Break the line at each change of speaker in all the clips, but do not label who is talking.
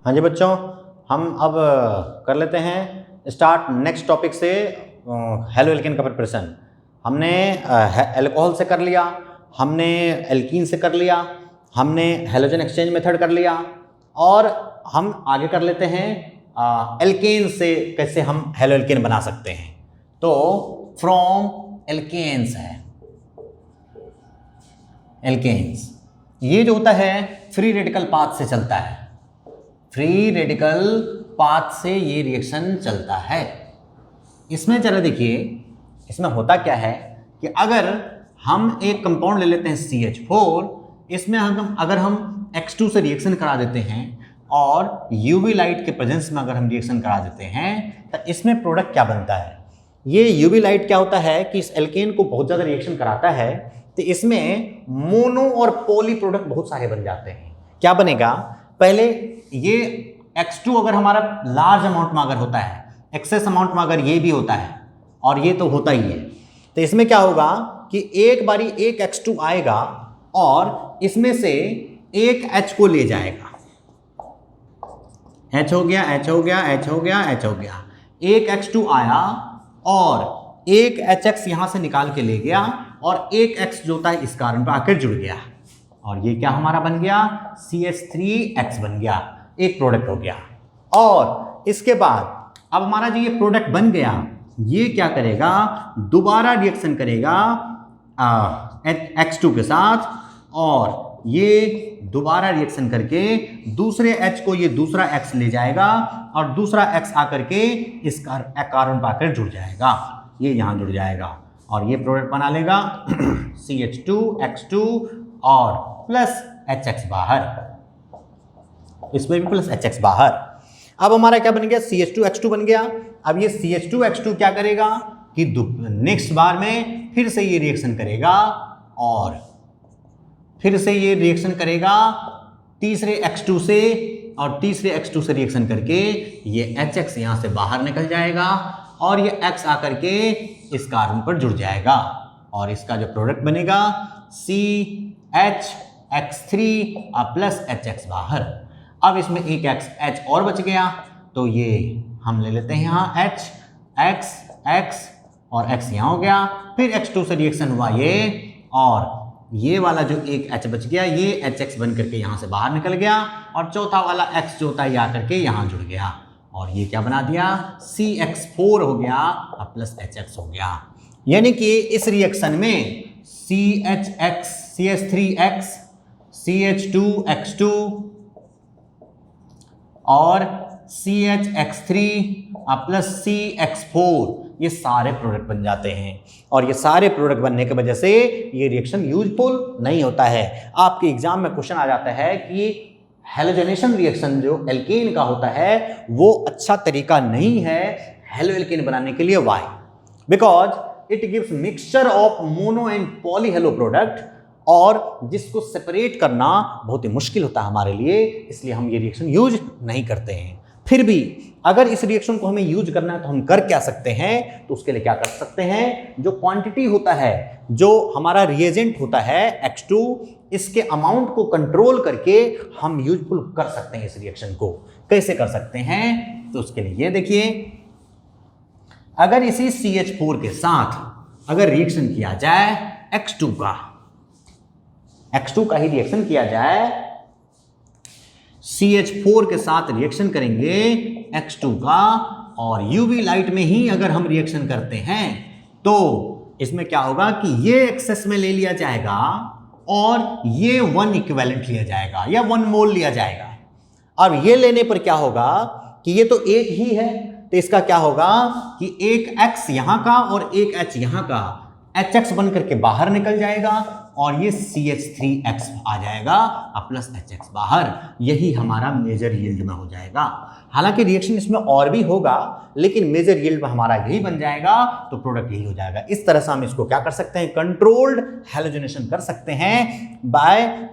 हाँ जी बच्चों, हम अब कर लेते हैं स्टार्ट नेक्स्ट टॉपिक से हेलो एल्केन का प्रिपरेशन। हमने अल्कोहल से कर लिया, हमने एल्कीन से कर लिया, हमने हेलोजन एक्सचेंज मेथड कर लिया और हम आगे कर लेते हैं एल्केन से कैसे हम हेलो एल्केन बना सकते हैं। तो फ्रॉम एल्केन्स है, एल्केन्स ये जो होता है फ्री रेडिकल पाथ से चलता है, फ्री रेडिकल पाथ से ये रिएक्शन चलता है। इसमें जरा देखिए, इसमें होता क्या है कि अगर हम एक कंपाउंड ले लेते हैं CH4, इसमें अगर हम X2 से रिएक्शन करा देते हैं और UV लाइट के प्रेजेंस में अगर हम रिएक्शन करा देते हैं तो इसमें प्रोडक्ट क्या बनता है। ये UV लाइट क्या होता है कि इस एल्केन को बहुत ज़्यादा रिएक्शन कराता है, तो इसमें मोनो और पॉली प्रोडक्ट बहुत सारे बन जाते हैं। क्या बनेगा, पहले ये X2 अगर हमारा लार्ज अमाउंट में अगर होता है, एक्सेस अमाउंट में अगर ये भी होता है और ये तो होता ही है, तो इसमें क्या होगा कि एक बारी एक X2 आएगा और इसमें से एक H को ले जाएगा। H हो गया, H हो गया, H हो गया, H हो गया, एक X2 आया और एक HX यहां से निकाल के ले गया और एक X जो होता है इस कार्बन पर आकर जुड़ गया और ये क्या हमारा बन गया, CH3X बन गया, एक प्रोडक्ट हो गया। और इसके बाद अब हमारा जो ये प्रोडक्ट बन गया, ये क्या करेगा, दोबारा रिएक्शन करेगा X2 के साथ और ये दोबारा रिएक्शन करके दूसरे H को ये दूसरा X ले जाएगा और दूसरा X आकर के इस कार्बन पर आकर जुड़ जाएगा, ये यहां जुड़ जाएगा और ये प्रोडक्ट बना लेगा CH2X2 और प्लस HX बाहर, इसमें भी प्लस HX बाहर। अब हमारा क्या बन गया, CH2X2 बन गया। अब ये CH2X2 क्या करेगा कि नेक्स्ट बार में फिर से ये रिएक्शन करेगा और फिर से ये रिएक्शन करेगा तीसरे X2 से और तीसरे X2 से रिएक्शन करके ये HX यहां से बाहर निकल जाएगा और ये X आकर के इस कार्बन पर जुड़ जाएगा और इसका जो प्रोडक्ट बनेगा CHX3 प्लस HX बाहर। अब इसमें एक H और बच गया, तो ये हम ले लेते हैं यहाँ H, X, X और X यहाँ हो गया, फिर X2 से रिएक्शन हुआ ये और ये वाला जो एक H बच गया ये HX बन करके यहाँ से बाहर निकल गया और चौथा वाला X जो होता है आकर के यहाँ जुड़ गया और ये क्या बना दिया, CX4 हो गया और प्लस HX हो गया। यानी कि इस रिएक्शन में CHX, CH3X, CH2X2 और CHX3 प्लस CX4 ये सारे प्रोडक्ट बन जाते हैं और ये सारे प्रोडक्ट बनने की वजह से ये रिएक्शन यूजफुल नहीं होता है। आपके एग्जाम में क्वेश्चन आ जाता है कि हेलोजनेशन रिएक्शन जो एल्केन का होता है वो अच्छा तरीका नहीं है हेलो एल्केन बनाने के लिए। Why? Because it gives mixture of mono and poly hello product और जिसको सेपरेट करना बहुत ही मुश्किल होता है हमारे लिए, इसलिए हम ये रिएक्शन यूज नहीं करते हैं। फिर भी अगर इस रिएक्शन को हमें यूज करना है तो हम कर क्या सकते हैं, तो उसके लिए क्या कर सकते हैं, जो क्वांटिटी होता है, जो हमारा रिएजेंट होता है X2, इसके अमाउंट को कंट्रोल करके हम यूजफुल कर सकते हैं इस रिएक्शन को। कैसे कर सकते हैं, तो उसके लिए ये देखिए, अगर इसी CH4 के साथ अगर रिएक्शन किया जाए X2 का ही रिएक्शन किया जाए, CH4 के साथ रिएक्शन करेंगे X2 का और UV लाइट में ही अगर हम रिएक्शन करते हैं तो इसमें क्या होगा कि ये एक्सेस में ले लिया जाएगा और ये 1 इक्विवेलेंट लिया जाएगा या 1 मोल लिया जाएगा। अब ये लेने पर क्या होगा कि ये तो एक ही है, तो इसका क्या होगा कि एक X यहां का और एक H यहां का HX बन करके बाहर निकल जाएगा और ये CH3X आ जाएगा प्लस HX बाहर। यही हमारा मेजर यील्ड में हो जाएगा। हालांकि रिएक्शन इसमें और भी होगा लेकिन मेजर यील्ड में हमारा यही बन जाएगा, तो प्रोडक्ट यही हो जाएगा। इस तरह से हम इसको क्या कर सकते हैं, कंट्रोल्ड हेलोजनेशन कर सकते हैं बाय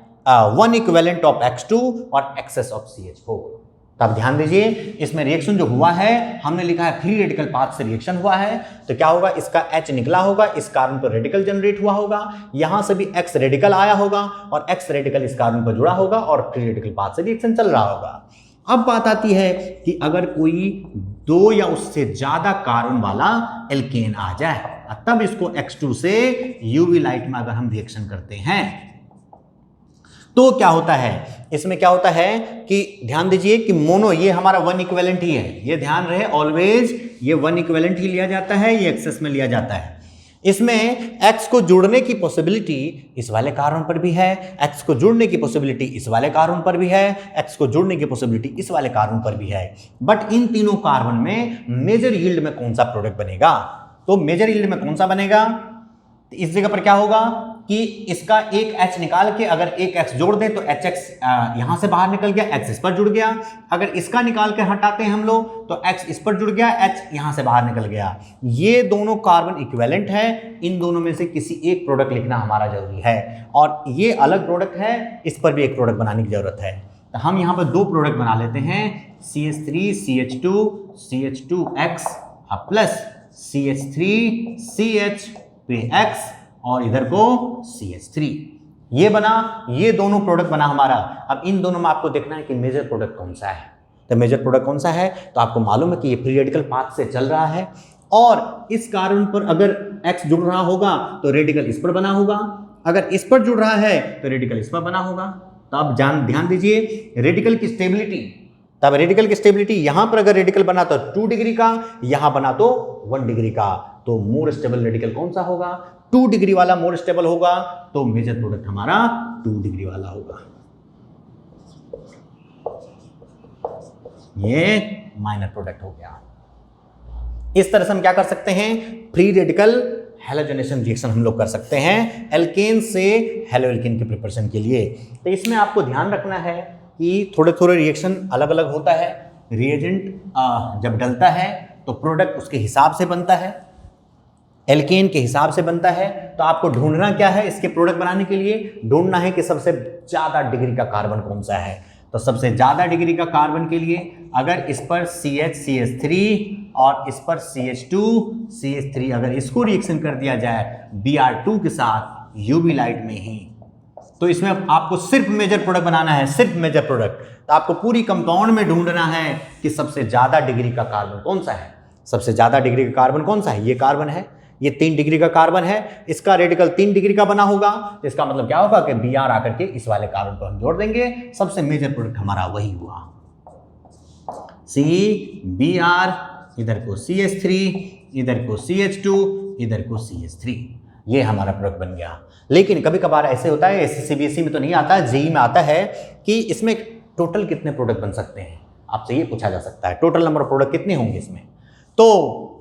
1 इक्विवेलेंट ऑफ X2 और एक्सेस ऑफ CH4। तब ध्यान दीजिए, इसमें रिएक्शन जो हुआ है हमने लिखा है फ्री रेडिकल पाथ से रिएक्शन हुआ है, तो क्या होगा, इसका H निकला होगा, इस कार्बन पर रेडिकल जनरेट हुआ होगा, यहां से भी X रेडिकल आया होगा और X रेडिकल इस कार्बन पर जुड़ा होगा और फ्री रेडिकल पाथ से रिएक्शन चल रहा होगा। अब बात आती है कि अगर कोई 2 या उससे ज्यादा कार्बन वाला एल्केन आ जाए, तब इसको X2 से यूवी लाइट में अगर हम रिएक्शन करते हैं तो क्या होता है, इसमें क्या होता है कि ध्यान दीजिए कि मोनो ये हमारा 1 इक्विवेलेंट ही है, ये ध्यान रहे ऑलवेज ये 1 इक्विवेलेंट ही लिया जाता है, ये एक्सेस में लिया जाता है। इसमें X को जुड़ने की पॉसिबिलिटी इस वाले कार्बन पर भी है, X को जुड़ने की पॉसिबिलिटी इस वाले कार्बन पर भी है, X को जुड़ने की पॉसिबिलिटी इस वाले कार्बन पर भी है। बट इन तीनों कार्बन में मेजर यील्ड में कौन सा प्रोडक्ट बनेगा, तो मेजर यील्ड में कौन सा बनेगा, इस जगह पर क्या होगा कि इसका एक H निकाल के अगर एक X जोड़ दें तो HX यहां से बाहर निकल गया, X इस पर जुड़ गया। अगर इसका निकाल के हटाते हैं हम लोग तो X इस पर जुड़ गया, H यहां से बाहर निकल गया। ये दोनों कार्बन इक्विवेलेंट है, इन दोनों में से किसी एक प्रोडक्ट लिखना हमारा जरूरी है, और ये अलग प्रोडक्ट है, इस पर भी एक प्रोडक्ट बनाने की जरूरत है। तो हम यहां पर 2 प्रोडक्ट बना लेते हैं, CH3CH2 CH2X प्लस CH3CH2X और इधर को CH3, ये बना, ये दोनों प्रोडक्ट बना हमारा। अब इन दोनों में आपको देखना है कि मेजर प्रोडक्ट कौन सा है। तो मेजर प्रोडक्ट कौन सा है, तो आपको मालूम है कि ये फ्री रेडिकल पाथ से चल रहा है, और इस कार्बन पर अगर X जुड़ रहा होगा तो रेडिकल इस पर बना होगा, अगर इस पर जुड़ रहा है तो रेडिकल इस पर बना होगा। तो अब ध्यान दीजिए रेडिकल की स्टेबिलिटी, तब रेडिकल की स्टेबिलिटी यहां पर अगर रेडिकल बना तो 2 डिग्री का, यहां बना तो 1 डिग्री का, तो मोर स्टेबल रेडिकल कौन सा होगा, 2 डिग्री वाला मोर स्टेबल होगा, तो मेजर प्रोडक्ट हमारा 2 डिग्री वाला होगा। ये माइनर प्रोडक्ट हो गया। इस तरह से हम क्या कर सकते हैं, फ्री रेडिकल हैलोजनेशन रिएक्शन हम लोग कर सकते हैं एल्केन से हेलो एल्केन के प्रिपरेशन के लिए। तो इसमें आपको ध्यान रखना है कि थोड़े थोड़े रिएक्शन अलग अलग होता है। रिएजेंट जब डलता है तो प्रोडक्ट उसके हिसाब से बनता है, एल्केन के हिसाब से बनता है। तो आपको ढूंढना क्या है, इसके प्रोडक्ट बनाने के लिए ढूंढना है कि सबसे ज़्यादा डिग्री का कार्बन कौन सा है। तो सबसे ज़्यादा डिग्री का कार्बन के लिए अगर इस पर CH3 और इस पर CH2 अगर इसको रिएक्शन कर दिया जाए Br2 के साथ यूवी लाइट में ही, तो इसमें आपको सिर्फ मेजर प्रोडक्ट बनाना है, सिर्फ मेजर प्रोडक्ट। तो आपको पूरी कंपाउंड में ढूंढना है कि सबसे ज़्यादा डिग्री का कार्बन कौन सा है। सबसे ज़्यादा डिग्री का कार्बन कौन सा है, ये कार्बन है, ये 3 डिग्री का कार्बन है, इसका रेडिकल 3 डिग्री का बना होगा। तो इसका मतलब क्या होगा कि Br आकर के इस वाले कार्बन को हम जोड़ देंगे, सबसे मेजर प्रोडक्ट हमारा वही हुआ। Br, इधर को CH3, इधर को CH2, इधर को CH3, ये हमारा प्रोडक्ट बन गया। लेकिन कभी कभार ऐसे होता है, CBSE में तो नहीं आता, जेईई में आता है कि इसमें टोटल कितने प्रोडक्ट बन सकते हैं, आपसे ये पूछा जा सकता है टोटल नंबर ऑफ प्रोडक्ट कितने होंगे इसमें। तो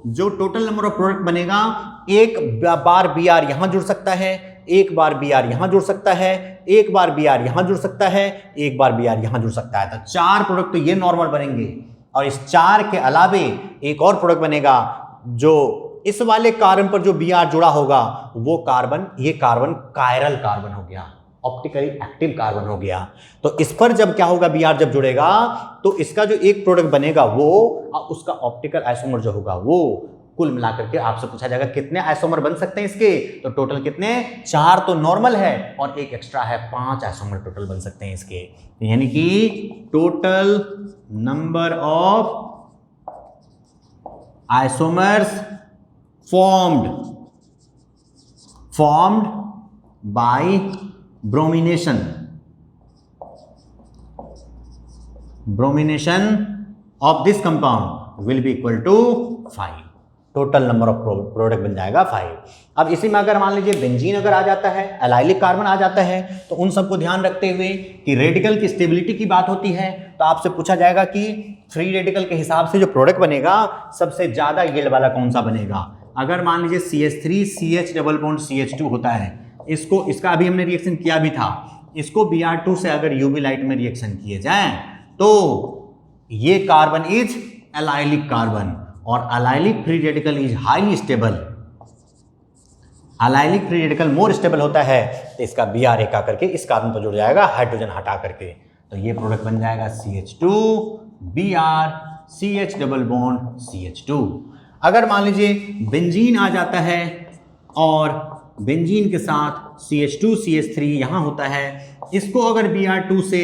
जो टोटल नंबर ऑफ प्रोडक्ट बनेगा, एक बार Br यहां जुड़ सकता है, एक बार Br यहां जुड़ सकता है, एक बार Br यहां जुड़ सकता है, एक बार Br यहां जुड़ सकता है। तो 4 प्रोडक्ट तो ये नॉर्मल बनेंगे, और इस 4 के अलावे एक और प्रोडक्ट बनेगा जो इस वाले कार्बन पर जो Br जुड़ा होगा वो कार्बन, ये कार्बन कायरल कार्बन हो गया, ऑप्टिकली एक्टिव कार्बन हो गया। तो इस पर जब क्या होगा, Br जब जुड़ेगा तो इसका जो एक प्रोडक्ट बनेगा वो उसका ऑप्टिकल आइसोमर जो होगा वो कुल मिलाकर के आपसे पूछा जाएगा कितने आइसोमर बन सकते हैं इसके। तो टोटल कितने, 4 तो नॉर्मल है और एक एक्स्ट्रा है, 5 आइसोमर टोटल बन सकते हैं इसके। यानी कि total number of isomers formed by bromination of this compound will be equal to 5। Total number of product बन जाएगा 5। अब इसी में अगर मान लीजिए बेंजीन अगर आ जाता है, एलाइलिक कार्बन आ जाता है, तो उन सबको ध्यान रखते हुए कि रेडिकल की स्टेबिलिटी की बात होती है, तो आपसे पूछा जाएगा कि फ्री रेडिकल के हिसाब से जो प्रोडक्ट बनेगा सबसे ज्यादा यील्ड वाला कौन सा बनेगा। अगर मान लीजिए CH3 CH double bond CH2 होता है, इसका अभी हमने रिएक्शन किया भी था, इसको Br2 से अगर यूवी लाइट में रिएक्शन किए जाएं तो ये कार्बन इज एलाइलिक कार्बन, और allylic free radical is highly stable, allylic free radical more stable होता है। तो इसका Br एक आकर के इस कार्बन पर जुड़ जाएगा हाइड्रोजन हटा करके, तो ये प्रोडक्ट बन जाएगा CH2 Br CH double bond CH2। अगर मान लीजिए बेंजीन आ जाता है और बेंजीन के साथ CH2 CH3 यहाँ होता है, इसको अगर Br2 से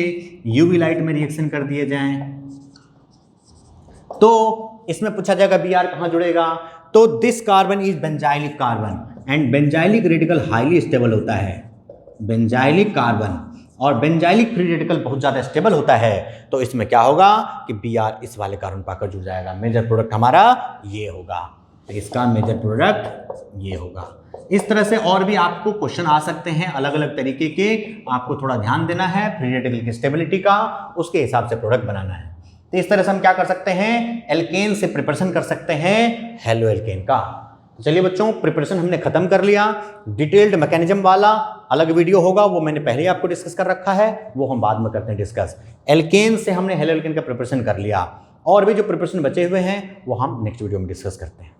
यूवी लाइट में रिएक्शन कर दिए जाएं तो इसमें पूछा जाएगा Br कहाँ जुड़ेगा, तो this carbon is benzylic carbon and benzylic radical highly stable होता है, बेंजाइलिक कार्बन, और बेंजाइलिक फ्री रेडिकल बहुत ज़्यादा स्टेबल होता है। तो इसमें क्या होगा कि Br इस वाले कार्बन पाकर जुड़ जाएगा, मेजर प्रोडक्ट हमारा ये होगा, तो इसका मेजर प्रोडक्ट ये होगा। इस तरह से और भी आपको क्वेश्चन आ सकते हैं अलग अलग तरीके के, आपको थोड़ा ध्यान देना है फ्री रेडिकल की स्टेबिलिटी का, उसके हिसाब से प्रोडक्ट बनाना है। तो इस तरह से हम क्या कर सकते हैं, एल्केन से प्रिपरेशन कर सकते हैं हेलो एल्केन का। तो चलिए बच्चों, प्रिपरेशन हमने खत्म कर लिया। डिटेल्ड मैकेनिज्म वाला अलग वीडियो होगा, वो मैंने पहले ही आपको डिस्कस कर रखा है, वो हम बाद में करते हैं डिस्कस। एल्केन से हमने हेलो एल्केन का प्रिपरेशन कर लिया, और भी जो प्रिपरेशन बचे हुए हैं वो हम नेक्स्ट वीडियो में डिस्कस करते हैं।